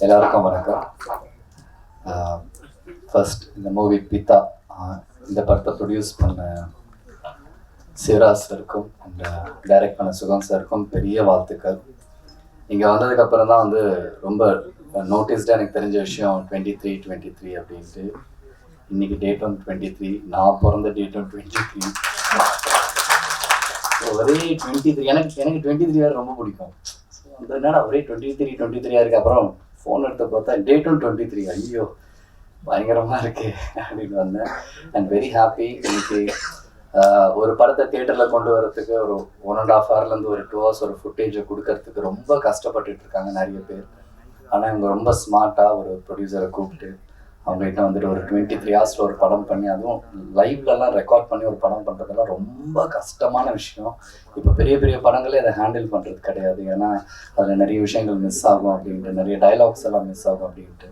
எல்லாருக்கும் வணக்கம். ஃபர்ஸ்ட் இந்த மூவி பித்தா இந்த படத்தை ப்ரொடியூஸ் பண்ண சிவராஜ் சாருக்கும் அண்ட் டைரக்ட் பண்ண சுகம் சாருக்கும் பெரிய வாழ்த்துக்கள். இங்கே வந்ததுக்கப்புறம் தான் வந்து ரொம்ப நோட்டீஸ்டாக எனக்கு தெரிஞ்ச விஷயம் 23 அப்படின்ட்டு. இன்னைக்கு டேட் 23, நான் பிறந்த டேட் 23. ஒரே 23 எனக்கு 23 வேறு ரொம்ப பிடிக்கும். அந்த என்னடா ஒரே 23 இருக்கு. அப்புறம் ஃபோன் எடுத்து பார்த்தா டேட் 23, ஐயோ பயங்கரமாக இருக்கு அப்படின்னு வந்தேன். And very happy. இன்னைக்கு ஒரு படத்தை தியேட்டரில் கொண்டு வரதுக்கு ஒரு 1.5 ஹவர்லேருந்து ஒரு 2 ஹவர்ஸ் ஒரு ஃபுட்டேஜை கொடுக்கறதுக்கு ரொம்ப கஷ்டப்பட்டுட்டு இருக்காங்க நிறைய பேர். ஆனால் இவங்க ரொம்ப ஸ்மார்ட்டாக ஒரு ப்ரொடியூசரை கூப்பிட்டு அவங்ககிட்ட வந்துட்டு ஒரு 23 ஹவர்ஸில் ஒரு படம் பண்ணி, அதுவும் லைவ்லலாம் ரெக்கார்ட் பண்ணி ஒரு படம் பண்ணுறதெல்லாம் ரொம்ப கஷ்டமான விஷயம். இப்போ பெரிய பெரிய படங்களே அதை ஹேண்டில் பண்ணுறது கிடையாது. ஏன்னா அதில் நிறைய விஷயங்கள் மிஸ் ஆகும் அப்படின்ட்டு, நிறைய டைலாக்ஸ் எல்லாம் மிஸ் ஆகும் அப்படின்ட்டு.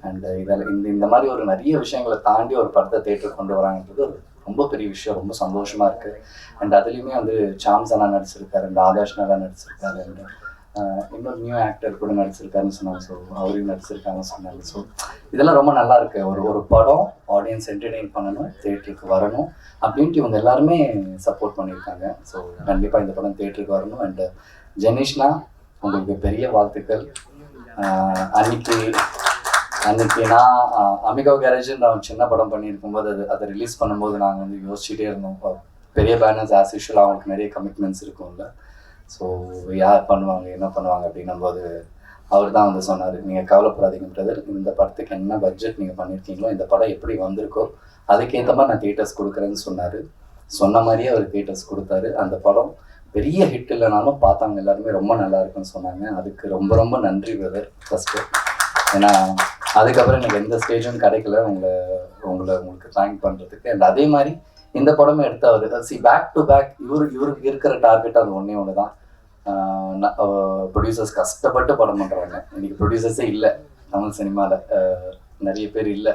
அண்ட் இதில் இந்த மாதிரி ஒரு நிறைய விஷயங்களை தாண்டி ஒரு படத்தை தேட்டருக்கு கொண்டு வராங்கன்றது ரொம்ப பெரிய விஷயம். ரொம்ப சந்தோஷமாக இருக்குது. அண்ட் அதுலேயுமே வந்து சாம்ஸ் அண்ணா நடிச்சிருக்காரு, அண்ட் ஆகாஷ் நல்லா நடிச்சிருக்காரு, அண்ட் இன்னொரு நியூ ஆக்டர் கூட நடிச்சிருக்காருன்னு சொன்னாங்க. ஸோ அவரையும் நடிச்சிருக்காங்கன்னு சொன்னாங்க. ஸோ இதெல்லாம் ரொம்ப நல்லா இருக்கு. ஒரு படம் ஆடியன்ஸ் என்டர்டெயின் பண்ணணும், தேட்டருக்கு வரணும் அப்படின்ட்டு இவங்க எல்லாருமே சப்போர்ட் பண்ணியிருக்காங்க. ஸோ கண்டிப்பாக இந்த படம் தேட்டருக்கு வரணும். அண்ட் ஜெனிஷ்னா உங்களுக்கு பெரிய வாழ்த்துக்கள். அன்னைக்கு நான் அமிகோ கேரேஜ்னு நான் சின்ன படம் பண்ணியிருக்கும்போது அதை ரிலீஸ் பண்ணும்போது நாங்கள் வந்து யோசிச்சுட்டே இருந்தோம். பெரிய பேனர்ஸ் ஆஸ் யூஷுவல் அவங்களுக்கு நிறைய கமிட்மெண்ட்ஸ் இருக்கும்ல. ஸோ யார் பண்ணுவாங்க என்ன பண்ணுவாங்க அப்படின்னும்போது அவர் தான் வந்து சொன்னார், நீங்கள் கவலைப்படாதீங்க பிரதர், இந்த படத்துக்கு என்ன பட்ஜெட் நீங்கள் பண்ணியிருக்கீங்களோ, இந்த படம் எப்படி வந்திருக்கோ அதுக்கேற்ற மாதிரி நான் தியேட்டர்ஸ் கொடுக்குறேன்னு சொன்னார். சொன்ன மாதிரியே அவர் தியேட்டர்ஸ் கொடுத்தாரு. அந்த படம் பெரிய ஹிட் இல்லைனாலும் பார்த்தாங்க எல்லாருமே ரொம்ப நல்லா இருக்குன்னு சொன்னாங்க. அதுக்கு ரொம்ப ரொம்ப நன்றி பிரதர் ஃபஸ்ட்டு. ஏன்னா அதுக்கப்புறம் எனக்கு எந்த ஸ்டேஜும் கிடைக்கல உங்களுக்கு தேங்க் பண்ணுறதுக்கு. அண்ட் அதே மாதிரி இந்த படமே எடுத்தவர் பேக் டு பேக் இவருக்கு இருக்கிற டார்கெட் அது ஒன்று தான். ப்ரொடியூசர்ஸ் கஷ்டப்பட்டு படம் பண்ணுறாங்க. இன்றைக்கி ப்ரொடியூசர்ஸே இல்லை தமிழ் சினிமாவில், நிறைய பேர் இல்லை.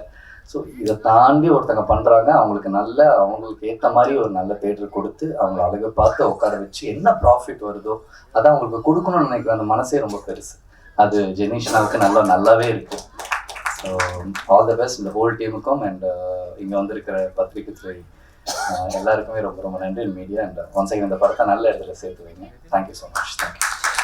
ஸோ இதை தாண்டி ஒருத்தங்க பண்ணுறாங்க. அவங்களுக்கு ஏற்ற மாதிரி ஒரு நல்ல தேட்டர் கொடுத்து அவங்கள அழகு பார்த்து உட்கார வச்சு என்ன ப்ராஃபிட் வருதோ அதை அவங்களுக்கு கொடுக்கணும்னு நினைக்கிற அந்த மனசே ரொம்ப பெருசு. அது ஜெனிஷனாவுக்கு நல்லாவே இருக்குது. ஸோ ஆல் த பெஸ்ட் இந்த ஹோல் டீமுக்கும். அண்ட் இங்கே வந்திருக்கிற பத்திரிகை துறை எல்லாருக்குமே ரொம்ப ரொம்ப நன்றி. மீடியா அண்ட் ஒன்ஸ் அகைன் இந்த படத்தை நல்ல இடத்துல சேர்த்து வைங்க. Thank you so much. தேங்க்யூ.